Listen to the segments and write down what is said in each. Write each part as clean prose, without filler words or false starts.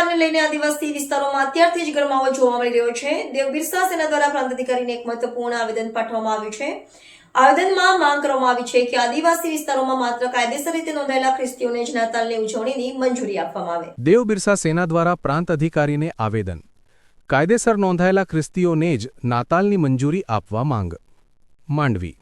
તહેવારને લઈને આદિવાસી વિસ્તારોમાં અત્યારથી જ ગરમાવો જોવા મળી રહ્યો છે। દેવ બિરસા સેના દ્વારા પ્રાંત અધિકારીને એક મહત્વપૂર્ણ આવેદન પાઠવવામાં આવ્યું છે। આવેદનમાં માંગ કરવામાં આવી છે કે આદિવાસી વિસ્તારોમાં માત્ર કાયદેસર રીતે નોંધાયેલા ખ્રિસ્તીઓને જ નાતાલની ઉજવણીની મંજૂરી આપવામાં આવે। દેવ બિરસા સેના દ્વારા પ્રાંત અધિકારીને આવેદન। કાયદેસર નોંધાયેલા ખ્રિસ્તીઓને જ નાતાલની મંજૂરી આપવા માંગ। માંડવી।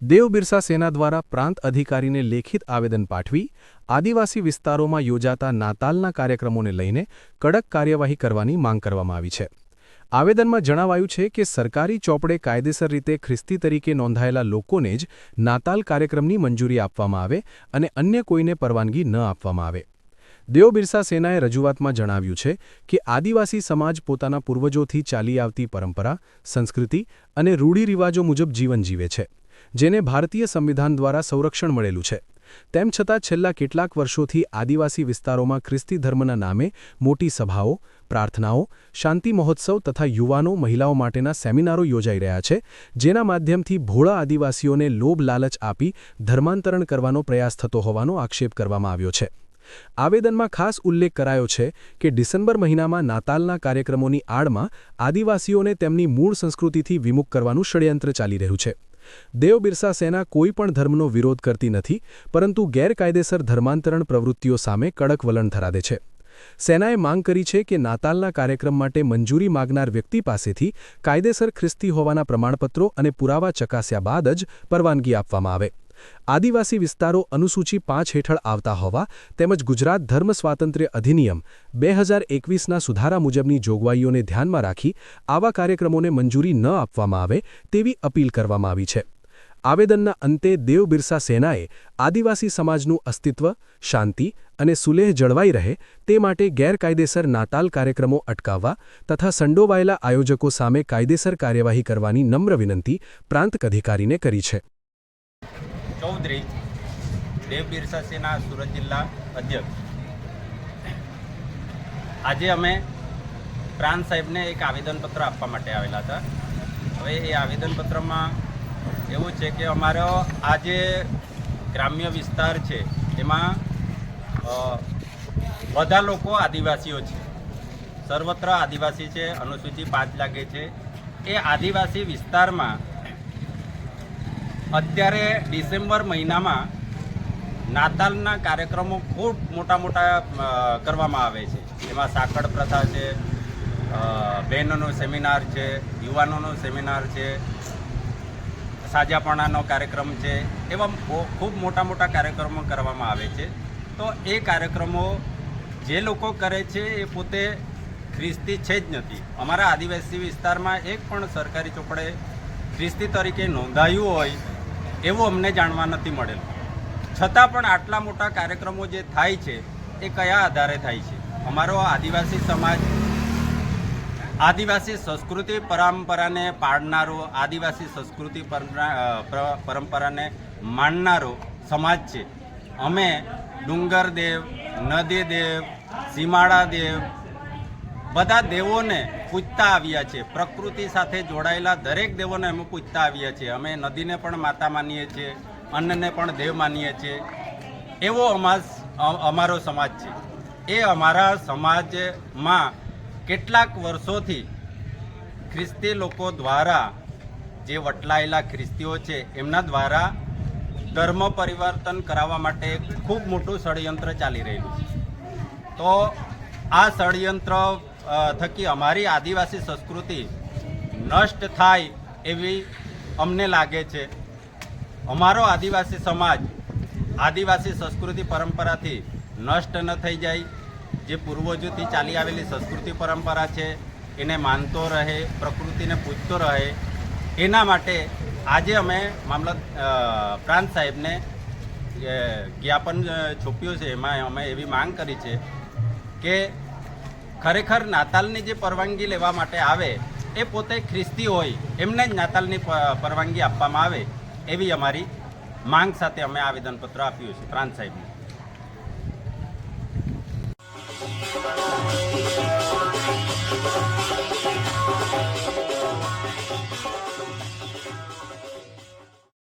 દેવ બિરસા સેના દ્વારા પ્રાંત અધિકારીને લેખિત આવેદન પાઠવી આદિવાસી વિસ્તારોમાં યોજાતા નાતાલના કાર્યક્રમોને લઈને કડક કાર્યવાહી કરવાની માંગ કરવામાં આવી છે। આવેદનમાં જણાવાયું છે કે સરકારી ચોપડે કાયદેસર રીતે ખ્રિસ્તી તરીકે નોંધાયેલા લોકોને જ નાતાલ કાર્યક્રમની મંજૂરી આપવામાં આવે અને અન્ય કોઈને પરવાનગી ન આપવામાં આવે। દેવ બિરસા સેનાએ રજૂઆતમાં જણાવ્યું છે કે આદિવાસી સમાજ પોતાના પૂર્વજોથી ચાલી આવતી પરંપરા, સંસ્કૃતિ અને રૂઢિરિવાજો મુજબ જીવન જીવે છે, જેને ભારતીય સંવિધાન દ્વારા સંરક્ષણ મળેલું છે। તેમ છતાં છેલ્લા કેટલાક વર્ષોથી આદિવાસી વિસ્તારોમાં ખ્રિસ્તી ધર્મના નામે મોટી સભાઓ, પ્રાર્થનાઓ, શાંતિ મહોત્સવ તથા યુવાનો મહિલાઓ માટેના સેમિનારો યોજાઈ રહ્યા છે, જેના માધ્યમથી ભોળા આદિવાસીઓને લોભ લાલચ આપી ધર્માંતરણ કરવાનો પ્રયાસ થતો હોવાનો આક્ષેપ કરવામાં આવ્યો છે। આવેદનમાં ખાસ ઉલ્લેખ કરાયો છે કે ડિસેમ્બર મહિનામાં નાતાલના કાર્યક્રમોની આડમાં આદિવાસીઓને તેમની મૂળ સંસ્કૃતિથી વિમુખ કરવાનું ષડયંત્ર ચાલી રહ્યું છે। દેવ બિરસા સેના કોઈ પણ ધર્મનો વિરોધ કરતી નથી, પરંતુ ગેરકાયદેસર ધર્માંતરણ પ્રવૃત્તિઓ સામે કડક વલણ ધરાવે છે। સેનાએ માંગ કરી છે કે નાતાલના કાર્યક્રમ માટે મંજૂરી માગનાર વ્યક્તિ પાસેથી કાયદેસર ખ્રિસ્તી હોવાના પ્રમાણપત્રો અને પુરાવા ચકાસ્યા બાદ જ પરવાનગી આપવામાં આવે। આદિવાસી વિસ્તારો અનુસૂચિ 5 હેઠળ આવતા હોવા તેમજ ગુજરાત ધર્મ સ્વાતંત્ર્ય અધિનિયમ 2021ના સુધારા મુજબની જોગવાઈઓને ધ્યાનમાં રાખી આવા કાર્યક્રમોને મંજૂરી ન આપવામાં આવે તેવી અપીલ કરવામાં આવી છે। આવેદનના અંતે દેવ બિરસા સેનાએ આદિવાસી સમાજનું અસ્તિત્વ, શાંતિ અને સુલેહ જળવાઈ રહે તે માટે ગેરકાયદેસર નાતાલ કાર્યક્રમો અટકાવવા તથા સંડોવાયેલા આયોજકો સામે કાયદેસર કાર્યવાહી કરવાની નમ્ર વિનંતી પ્રાંત અધિકારીને કરી છે। ચૌધરી દેવ બિરસા સેના સુરત જિલ્લા અધ્યક્ષ। આજે અમે પ્રાંત સાહેબને એક આવેદનપત્ર આપવા માટે આવેલા હતા। હવે એ આવેદનપત્રમાં એવું છે કે અમારો આ જે ગ્રામ્ય વિસ્તાર છે એમાં બધા લોકો આદિવાસીઓ છે, સર્વત્ર આદિવાસી છે, અનુસૂચિ 5 લાગે છે। એ આદિવાસી વિસ્તારમાં અત્યારે ડિસેમ્બર મહિનામાં નાતાલના કાર્યક્રમો ખૂબ મોટા કરવામાં આવે છે। એમાં સાંકળ પ્રથા છે, બહેનોનો સેમિનાર છે, યુવાનોનો સેમિનાર છે, સાજાપણાનો કાર્યક્રમ છે, એવા ખૂબ મોટા કાર્યક્રમો કરવામાં આવે છે। તો એ કાર્યક્રમો જે લોકો કરે છે એ પોતે ખ્રિસ્તી છે જ નથી। અમારા આદિવાસી વિસ્તારમાં એક પણ સરકારી ચોપડે ખ્રિસ્તી તરીકે નોંધાયું હોય એવું અમને જાણવા નથી મળેલું। છતાં પણ આટલા મોટા કાર્યક્રમો જે થાય છે એ કયા આધારે થાય છે? અમારો આદિવાસી સમાજ આદિવાસી સંસ્કૃતિ પરંપરાને પાળનારો, આદિવાસી સંસ્કૃતિ પરંપરાને માનનારો સમાજ છે। અમે ડુંગર દેવ, નદી દેવ, સીમાડા દેવ બધા દેવોને પૂજતા આવ્યા છે। પ્રકૃતિ સાથે જોડાયેલા દરેક દેવોને અમે પૂજતા આવ્યા છીએ। અમે નદીને પણ માતા માનીએ છીએ, અન્નને પણ દેવ માનીએ છીએ। એવો અમારો સમાજ છે। એ અમારા સમાજમાં કેટલાક વર્ષોથી ખ્રિસ્તી લોકો દ્વારા જે વટલાયેલા ખ્રિસ્તીઓ છે એમના દ્વારા ધર્મ પરિવર્તન કરાવવા માટે ખૂબ મોટું ષડયંત્ર ચાલી રહેલું છે। તો આ ષડયંત્ર થકી અમારી આદિવાસી સંસ્કૃતિ નષ્ટ થાય એવી અમને લાગે છે। અમારો આદિવાસી સમાજ આદિવાસી સંસ્કૃતિ પરંપરાથી નષ્ટ ન થઈ જાય, જે પૂર્વજોથી ચાલી આવેલી સંસ્કૃતિ પરંપરા છે એને માનતો રહે, પ્રકૃતિને પૂજતો રહે, એના માટે આજે અમે પ્રાંત સાહેબને જ્ઞાપન છોપ્યું છે। એમાં અમે એવી માંગ કરી છે કે ખરેખર નાતાલની જે પરવાનગી લેવા માટે આવે એ પોતે ખ્રિસ્તી હોય એમને જ નાતાલની પરવાનગી આપવામાં આવે એવી અમારી માંગ સાથે અમે આવેદનપત્ર આપ્યું છે પ્રાંત સાહેબને।